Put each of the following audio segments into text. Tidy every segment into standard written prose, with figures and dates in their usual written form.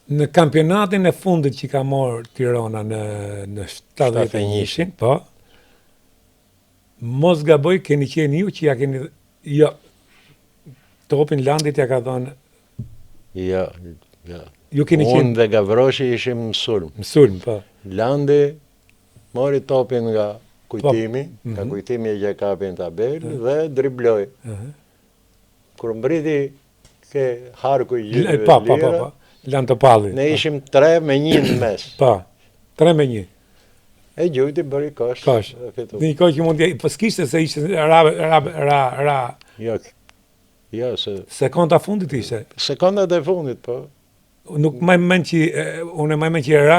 Në kampionatin e fundit që ka marrë Tirana në 71-shin, po, mos gaboj keni qenë ju që ja keni, jo, topin Landit ja ka dhënë. Jo. Ju keni qenë. Unë dhe Gavroshi ishim mësulm. Mësulm, po. Landi mori topin nga kujtimi, nga kujtimi e gjekapin tabel dhe dribloj. Kur mbriti ke harku i gjithëve lira, Lan Topalli. ne ishim 3-1 në mes. Pa, 3-1. E gjujti bëri kosh. Kosh. Në një kohë që mund t'ja, po s'kishte se ishte ra. Jo, se... Sekonda fundit ishte. Sekondat e fundit, po. Nuk më mend që, unë më mend që ra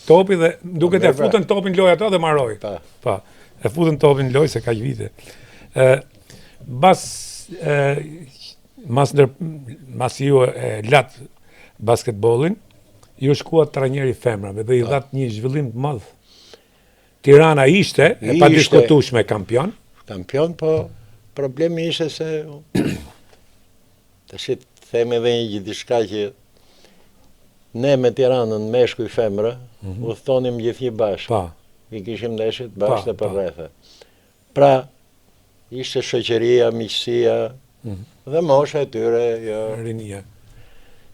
topi dhe duket e futën topin loj ato dhe marroi. Pa, e futën topin loj se kaq vite. Mas ju e lat basketbolin, ju shkuat trajneri femrave dhe i dhat një zhvillim të madh. Tirana ishte e padiskutueshme kampion. Kampion, po problemi ishte se tash themi edhe një diçka që ne me Tiranën meshkuj femra, u thonim gjithë bashkë. Pa. I kishim ndeshjet bashkë për rrethe. Pra, ishte shoqëria, miqësia dhe mosha e tyre, jo. Rinia.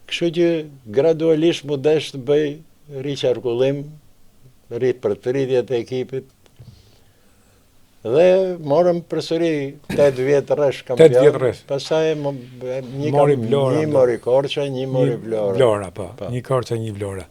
Kështu që gradualisht mu desh të bëj riqarkullim, rrit për të rritjet e ekipit, dhe morëm përsëri 8 vjetë rresh kampion. 8 vjetë rresh. Pastaj një mori Korça, një mori Vlora. Vlora, po. Një Korça, një Vlora.